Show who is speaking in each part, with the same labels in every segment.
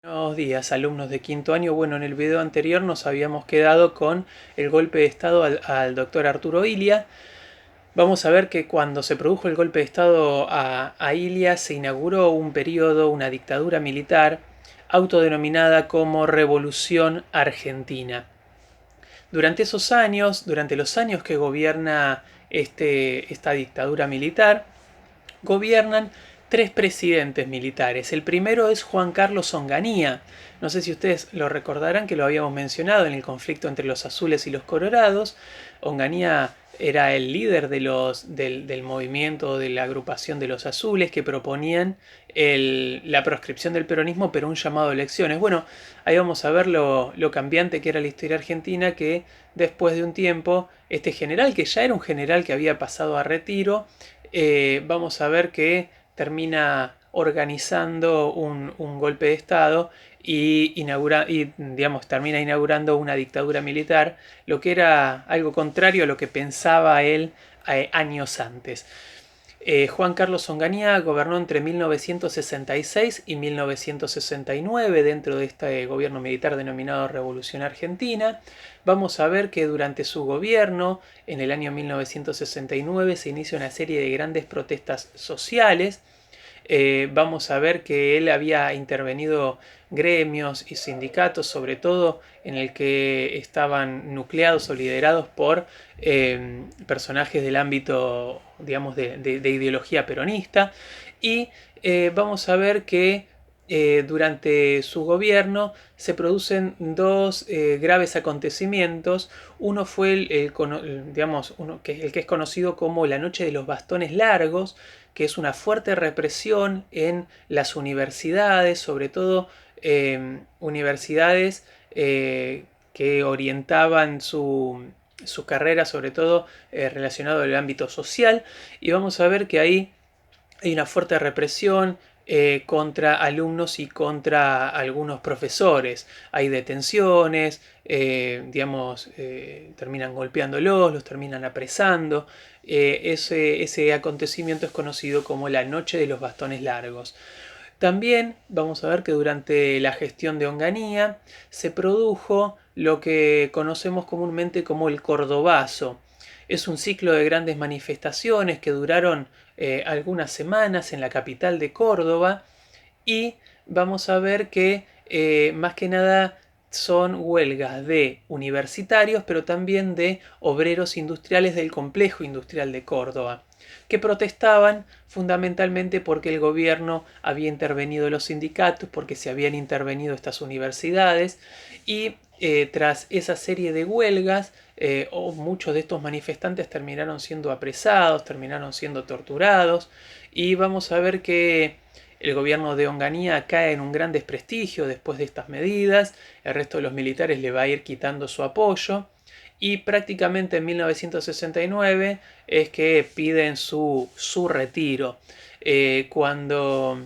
Speaker 1: Buenos días, alumnos de quinto año. Bueno, en el video anterior nos habíamos quedado con el golpe de estado al doctor Arturo Illia. Vamos a ver que cuando se produjo el golpe de estado a Illia se inauguró un periodo, una dictadura militar autodenominada como Revolución Argentina. Durante esos años, durante los años que gobierna esta dictadura militar, gobiernan tres presidentes militares. El primero es Juan Carlos Onganía. No sé si ustedes lo recordarán, que lo habíamos mencionado en el conflicto entre los azules y los colorados. Onganía era el líder del movimiento, de la agrupación de los azules, que proponían la proscripción del peronismo, pero un llamado a elecciones. Bueno, ahí vamos a ver lo cambiante que era la historia argentina, que después de un tiempo, este general, que ya era un general que había pasado a retiro, vamos a ver que termina organizando un golpe de Estado digamos, termina inaugurando una dictadura militar, lo que era algo contrario a lo que pensaba él años antes. Juan Carlos Onganía gobernó entre 1966 y 1969 dentro de este gobierno militar denominado Revolución Argentina. Vamos a ver que durante su gobierno, en el año 1969, se inicia una serie de grandes protestas sociales. Vamos a ver que él había intervenido gremios y sindicatos, sobre todo en el que estaban nucleados o liderados por personajes del ámbito, digamos, de ideología peronista. Y vamos a ver que durante su gobierno se producen dos graves acontecimientos. Uno fue digamos, el que es conocido como la Noche de los Bastones Largos, que es una fuerte represión en las universidades, sobre todo universidades que orientaban su carrera sobre todo relacionado al ámbito social, y vamos a ver que ahí hay una fuerte represión contra alumnos y contra algunos profesores. Hay detenciones, digamos, terminan golpeándolos, los terminan apresando. Ese acontecimiento es conocido como la Noche de los Bastones Largos. También vamos a ver que durante la gestión de Onganía se produjo lo que conocemos comúnmente como el Cordobazo. Es un ciclo de grandes manifestaciones que duraron algunas semanas en la capital de Córdoba, y vamos a ver que más que nada son huelgas de universitarios, pero también de obreros industriales del complejo industrial de Córdoba, que protestaban fundamentalmente porque el gobierno había intervenido los sindicatos, porque se habían intervenido estas universidades, y tras esa serie de huelgas, muchos de estos manifestantes terminaron siendo apresados, terminaron siendo torturados, y vamos a ver que el gobierno de Onganía cae en un gran desprestigio después de estas medidas. El resto de los militares le va a ir quitando su apoyo, y prácticamente en 1969 es que piden su retiro. Cuando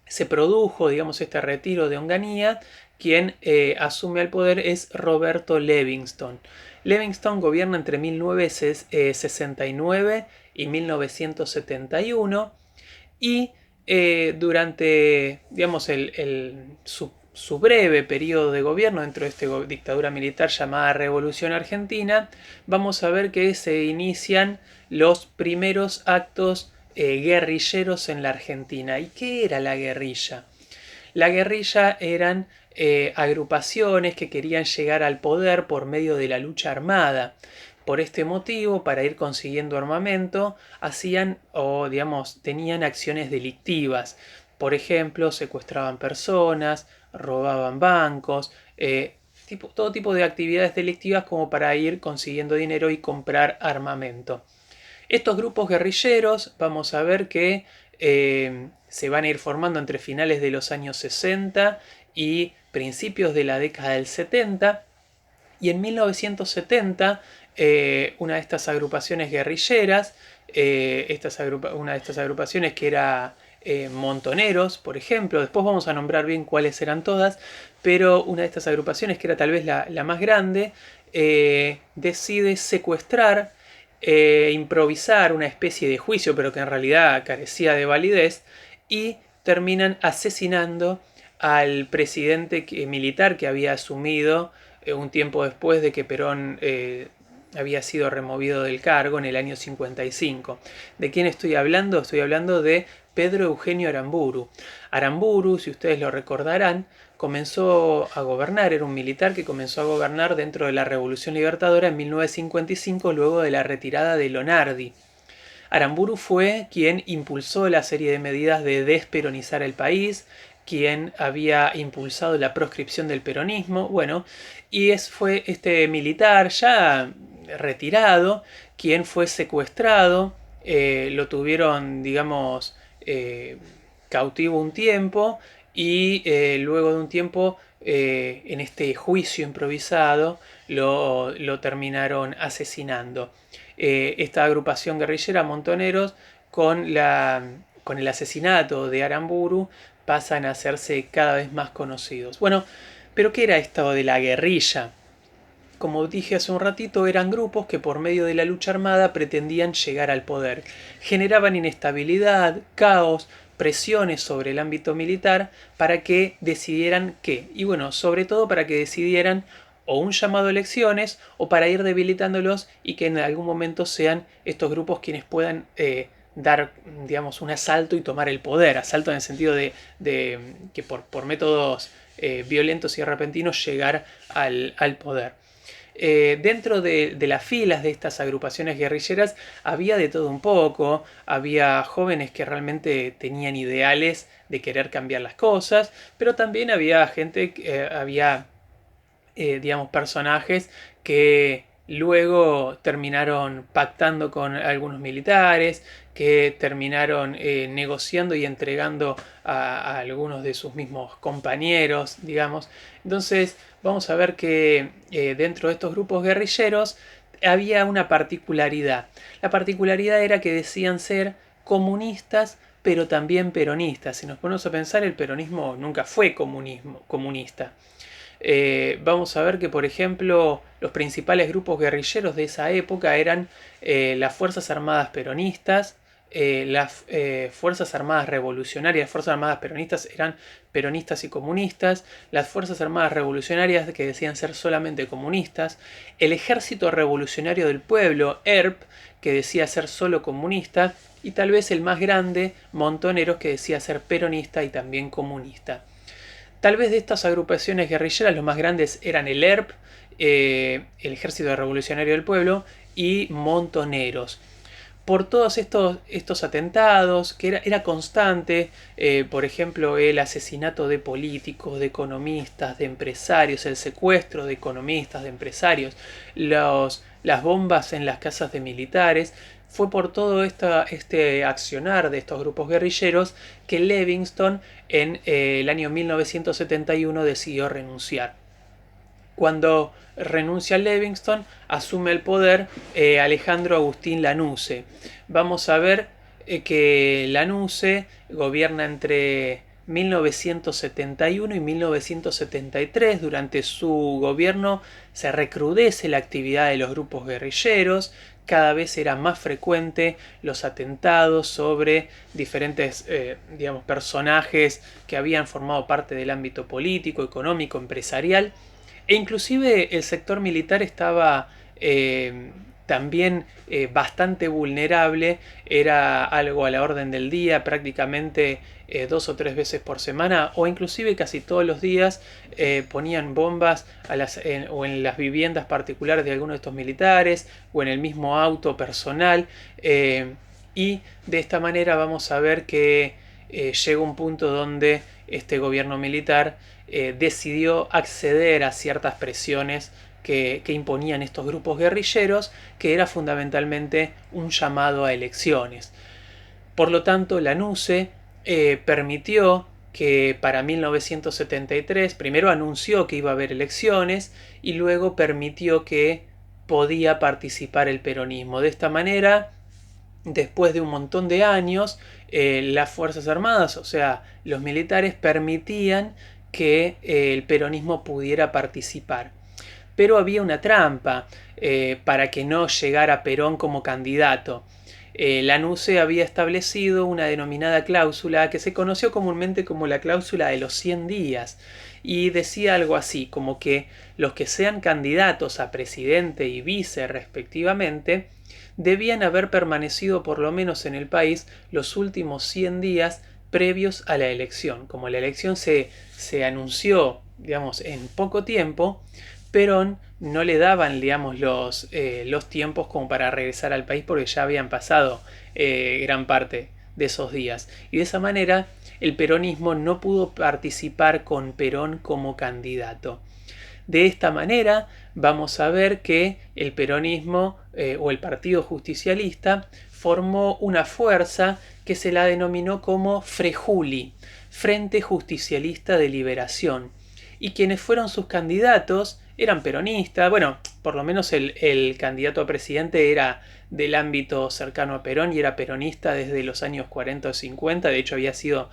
Speaker 1: se produjo, digamos, este retiro de Onganía, quien asume el poder es Roberto Livingston. Livingston gobierna entre 1969 y 1971, y durante, digamos, su breve periodo de gobierno dentro de esta dictadura militar llamada Revolución Argentina, vamos a ver que se inician los primeros actos guerrilleros en la Argentina. ¿Y qué era la guerrilla? La guerrilla eran agrupaciones que querían llegar al poder por medio de la lucha armada. Por este motivo, para ir consiguiendo armamento, hacían o digamos tenían acciones delictivas. Por ejemplo, secuestraban personas, robaban bancos, todo tipo de actividades delictivas como para ir consiguiendo dinero y comprar armamento. Estos grupos guerrilleros, vamos a ver que se van a ir formando entre finales de los años 60 y principios de la década del 70, y en 1970 una de estas agrupaciones guerrilleras, una de estas agrupaciones que era Montoneros, por ejemplo, después vamos a nombrar bien cuáles eran todas, pero una de estas agrupaciones, que era tal vez la más grande, decide secuestrar, improvisar una especie de juicio, pero que en realidad carecía de validez, y terminan asesinando al presidente militar que había asumido un tiempo después de que Perón había sido removido del cargo en el año 55. ¿De quién estoy hablando? Estoy hablando de Pedro Eugenio Aramburu. Aramburu, si ustedes lo recordarán, comenzó a gobernar, era un militar que comenzó a gobernar dentro de la Revolución Libertadora en 1955, luego de la retirada de Lonardi. Aramburu fue quien impulsó la serie de medidas de desperonizar el país, quien había impulsado la proscripción del peronismo, bueno, y fue este militar ya retirado quien fue secuestrado, lo tuvieron, digamos, cautivo un tiempo y luego de un tiempo en este juicio improvisado lo terminaron asesinando. Esta agrupación guerrillera Montoneros con el asesinato de Aramburu pasan a hacerse cada vez más conocidos. Bueno, pero ¿qué era esto de la guerrilla? Como dije hace un ratito, eran grupos que por medio de la lucha armada pretendían llegar al poder. Generaban inestabilidad, caos, presiones sobre el ámbito militar para que decidieran qué. Y bueno, sobre todo para que decidieran o un llamado a elecciones o para ir debilitándolos y que en algún momento sean estos grupos quienes puedan dar, digamos, un asalto y tomar el poder. Asalto en el sentido de que por métodos violentos y repentinos llegar al poder. Dentro de las filas de estas agrupaciones guerrilleras había de todo un poco, había jóvenes que realmente tenían ideales de querer cambiar las cosas, pero también había gente, había digamos, personajes que luego terminaron pactando con algunos militares, que terminaron negociando y entregando a algunos de sus mismos compañeros, digamos. Entonces vamos a ver que dentro de estos grupos guerrilleros había una particularidad. La particularidad era que decían ser comunistas, pero también peronistas. Si nos ponemos a pensar, el peronismo nunca fue comunista. Vamos a ver que, por ejemplo, los principales grupos guerrilleros de esa época eran las Fuerzas Armadas Peronistas, las Fuerzas Armadas Revolucionarias. Las Fuerzas Armadas Peronistas eran peronistas y comunistas, las Fuerzas Armadas Revolucionarias que decían ser solamente comunistas, el Ejército Revolucionario del Pueblo, ERP, que decía ser solo comunista, y tal vez el más grande, Montoneros, que decía ser peronista y también comunista. Tal vez de estas agrupaciones guerrilleras los más grandes eran el ERP, el Ejército Revolucionario del Pueblo, y Montoneros. Por todos estos atentados, que era constante, por ejemplo, el asesinato de políticos, de economistas, de empresarios, el secuestro de economistas, de empresarios, las bombas en las casas de militares, fue por todo este accionar de estos grupos guerrilleros que Livingston en el año 1971 decidió renunciar. Cuando renuncia Livingston, asume el poder Alejandro Agustín Lanusse. Vamos a ver que Lanusse gobierna entre 1971 y 1973. Durante su gobierno se recrudece la actividad de los grupos guerrilleros, cada vez era más frecuente los atentados sobre diferentes digamos, personajes que habían formado parte del ámbito político, económico, empresarial, e inclusive el sector militar estaba también bastante vulnerable, era algo a la orden del día, prácticamente 2 o 3 veces por semana, o inclusive casi todos los días ponían bombas o en las viviendas particulares de algunos de estos militares, o en el mismo auto personal, y de esta manera vamos a ver que llega un punto donde este gobierno militar decidió acceder a ciertas presiones que imponían estos grupos guerrilleros, que era fundamentalmente un llamado a elecciones. Por lo tanto, Lanusse permitió que para 1973, primero anunció que iba a haber elecciones y luego permitió que podía participar el peronismo. De esta manera, después de un montón de años, las Fuerzas Armadas, o sea, los militares, permitían que el peronismo pudiera participar. Pero había una trampa para que no llegara Perón como candidato. Lanuse había establecido una denominada cláusula que se conoció comúnmente como la cláusula de los 100 días y decía algo así como que los que sean candidatos a presidente y vice respectivamente debían haber permanecido por lo menos en el país los últimos 100 días previos a la elección. Como la elección se anunció, digamos, en poco tiempo, Perón no le daban, digamos, los tiempos como para regresar al país porque ya habían pasado gran parte de esos días. Y de esa manera el peronismo no pudo participar con Perón como candidato. De esta manera vamos a ver que el peronismo o el Partido Justicialista formó una fuerza que se la denominó como Frejuli, Frente Justicialista de Liberación, y quienes fueron sus candidatos eran peronistas. Bueno, por lo menos el candidato a presidente era del ámbito cercano a Perón y era peronista desde los años 40 o 50, de hecho había sido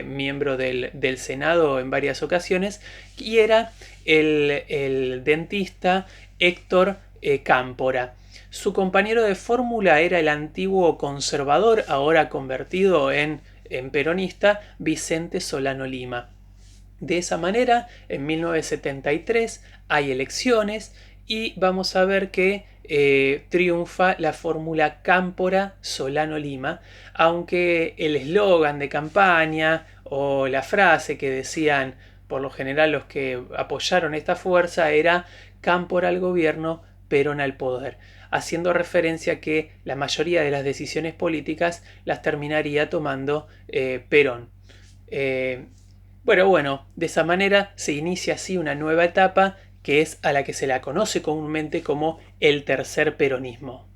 Speaker 1: miembro del Senado en varias ocasiones, y era el dentista Héctor Cámpora. Su compañero de fórmula era el antiguo conservador, ahora convertido en peronista, Vicente Solano Lima. De esa manera, en 1973 hay elecciones y vamos a ver que triunfa la fórmula Cámpora-Solano-Lima, aunque el eslogan de campaña o la frase que decían por lo general los que apoyaron esta fuerza era Cámpora al gobierno, Perón al poder, haciendo referencia a que la mayoría de las decisiones políticas las terminaría tomando Perón. Bueno, de esa manera se inicia así una nueva etapa que es a la que se la conoce comúnmente como el tercer peronismo.